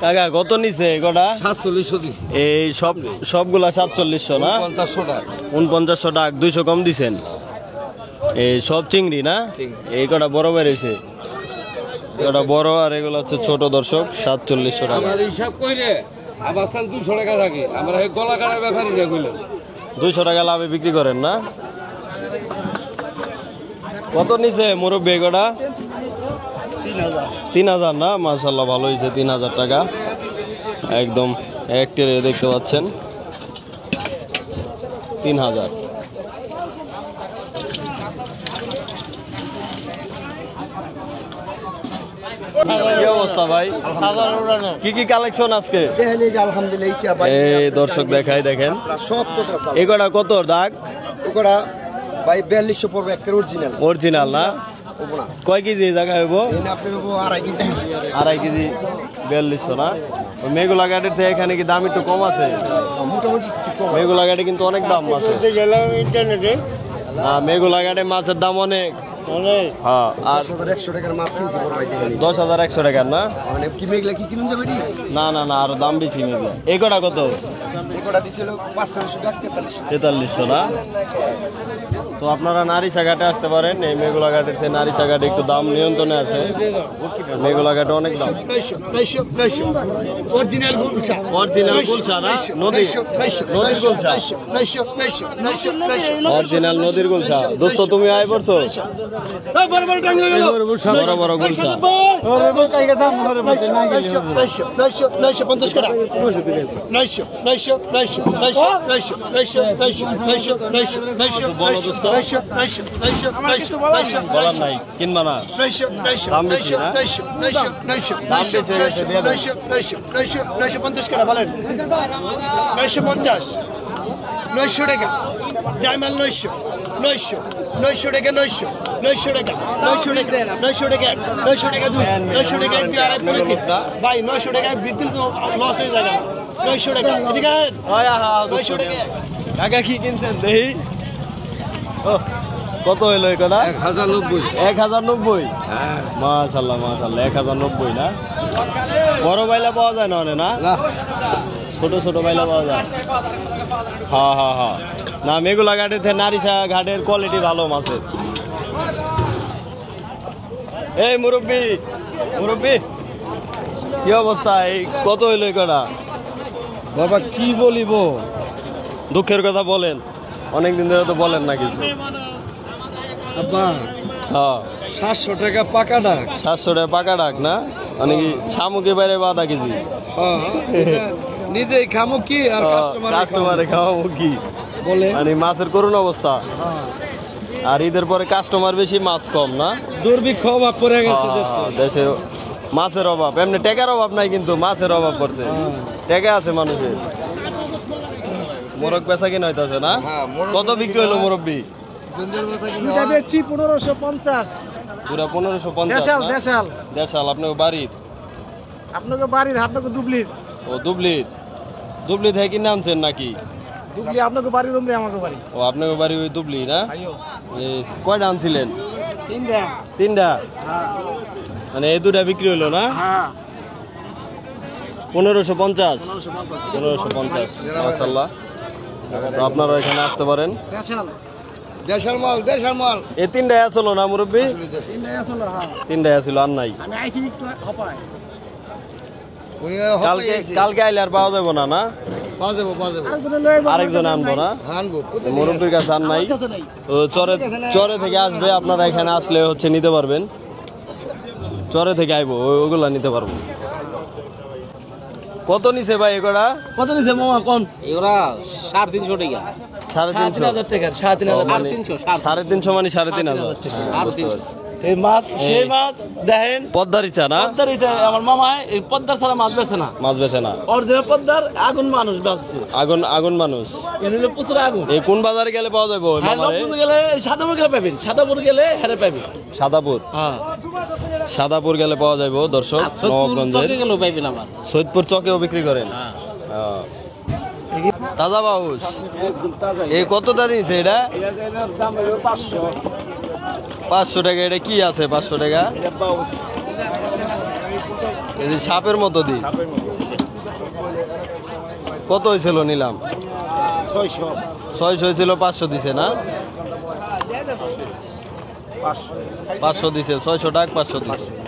কাকা কত নিছে কটা? 4700 দিছি। এই সবগুলা 4700 না? 4900 টাকা। 4900 টাকা 200 কম দিছেন। এই সব চিংড়ি না? এই কটা বড় বেরিয়েছে, কটা বড় আর এগুলো হচ্ছে ছোট দর্শক 4700 টাকা। আমার হিসাব কইরে আমার 200 টাকা থাকে। আমরা এই গলা কাটার ব্যাপারে না কইলাম 200 টাকা লাভে বিক্রি করেন না? কত নিছে মুরব্বি কটা? 3000 না? মাশাআল্লাহ ভালো হয়েছে, 3000 টাকা একদম একটের দেখতে পাচ্ছেন 3000। কি অবস্থা ভাই? কি কি কালেকশন আজকে? এই দর্শক দেখাই দেখেন এগুলা কত দাগ? ভাই 4200 পড়বে একটা অরিজিনাল। অরিজিনাল না? কয় কেজি জায়গা হইব? আড়াই কেজি 4200 না? মেঘুলা ঘাটের থেকে এখানে কি দাম একটু কম আছে? মোটামুটি মেঘুলা ঘাটে কিন্তু অনেক দাম আছে। মেঘুলা ঘাটে মাছের দাম অনেক। হ্যাঁ, আর 10100 টাকার মাছ কিনছি বড় ভাই দেখেন। 10100 টাকার না? মানে কি মেঘলা কি কিনুন যাবে এটি? না না না, আরো দাম বেশি মেঘলা। এই কটা কত? এই কটা দিছিল 500 টাকা 4300 না? তো আপনারা নারিশা ঘাটে আসতে পারেন। এই মেঘুলা ঘাটের থেকে নারিশা ঘাটে একটু দাম নিয়ন্ত্রণে আছে। মেঘুলা ঘাটে অনেক দাম। অরিজিনাল গুলশা। অরিজিনাল গুলশা না? নদীর গুলশা। অরিজিনাল নদীর গুলশা। দোস্ত তুমি আয় পড়ছো? বড় বড় গুলশা। 950 বলার নাই, কিনবা না? দাম বেশি না? 950 টাকা বলেন। 950 900 টাকা জায়মাল 900 টাকা 900 টাকা 900 টাকা 900 টাকা 900 টাকা 2 900 টাকা 2 আড়াই পড়ে ভাই 900 টাকা বিদ্যুৎ লস হয়ে যাবে। 900 টাকা এদিকে 900 টাকা। কাকা কি কিনছেন দেখি? কত হইলো এই কটা? 1090। 1090? মাশাআল্লাহ মাশাআল্লাহ 1090 না? বড় বাইলা পাওয়া যায় না? না ছোট ছোট বাইলা পাওয়া যায়। হ্যাঁ হ্যাঁ হ্যাঁ, না মেঘুলা ঘাটের থেকে নারিশা ঘাটের কোয়ালিটি ভালো মাছের। এই মুরব্বি কি অবস্থা? এই কত হইলো এই কটা? বাবা কি বলিব, দুঃখের কথা বলেন, অনেকদিন ধরে তো বলেন না কিছু। আব্বা হ্যাঁ 700 টাকা পাকা ডাক। 700 টাকা পাকা ডাক না? মানে কি শামুকে বাইরে বাধা কেজি? নিজেই খামো কি আর কাস্টমারে খাওয়াবো কি বলে? মানে মাছের করুণ অবস্থা। আর ঈদের পরে কাস্টমার বেশি, মাছ কম না? দুর্ভিক্ষ অভাব পড়ে গেছে দেশে, মাছের অভাব। এমনি টাকার অভাব নাই, কিন্তু মাছের অভাব পড়ছে। টাকা আছে মানুষের। মোরগ বেচা কিনা হইতাছে না? কত বিক্রি হলো মুরব্বি? 1550। পুরা 1550। দেশাল আপনাকে বাড়ির? আপনাকে বাড়ির, আপনাকে দুবলির। ও দুবলি থেকে কিনে আনছেন নাকি? দুবলি আপনাকে বাড়ির, উমরে আমাকে বাড়ি। ও আপনাকে বাড়ি ওই দুবলি না? কয়টা আনছিলেন? 3টা। মানে এই 2টা বিক্রি হলো না? 1550। মাশাআল্লাহ। তো আপনারা এখানে আসতে পারেন। দেশাল মাল এই 3টাই আসলো না মুরব্বি? 3টাই আসলো, আর নাই। আমি আইছি একটু হপায়। কালকে আইলে আর পাওয়া যাবে না? না পাওয়া যাবে। আরেকজন আনবো না? মুরব্বির কাছে আর নাই। তো চরে থেকে আসবে, আপনারা এখানে আসলে হচ্ছে নিতে পারবেন। চরে থেকে আইবো, ওগুলা নিতে পারবো। কত নিছে ভাই এগুলা? কত নিছে মামা কোন? এগুলা 350 টাকা। 350 টাকা। 350 মানে 3500। এই মাছ, সেই মাছ দেখেন পদ্মারিচা না? পদ্মারিচা। আমার মামা এই পদ্মার ছাড়া মাছ বেচে না। অরিজিনাল পদ্মার আগুন মানুষ বেচছে। আগুন মানুষ। এনে প্রচুর আগুন। এই কোন বাজারে গেলে পাওয়া যাবে? গেলে সাদাপুর গেলে পাবেন। সাদাপুর গেলে হেরে পাবেন। সাদাপুর গেলে পাওয়া যাবে দর্শক। নবাবগঞ্জের সৈয়দপুর চকেও বিক্রি করেন। তাজা বাউস। এই কতটা দিয়েছে এটা? 500 টাকা। এটা কি আছে 500 টাকা? এই যে সাপের মতো দি কত হয়েছিল নিলাম 600 হয়েছিল 500 দিছে না 500 দিছে 600 টাকা 500 দিছে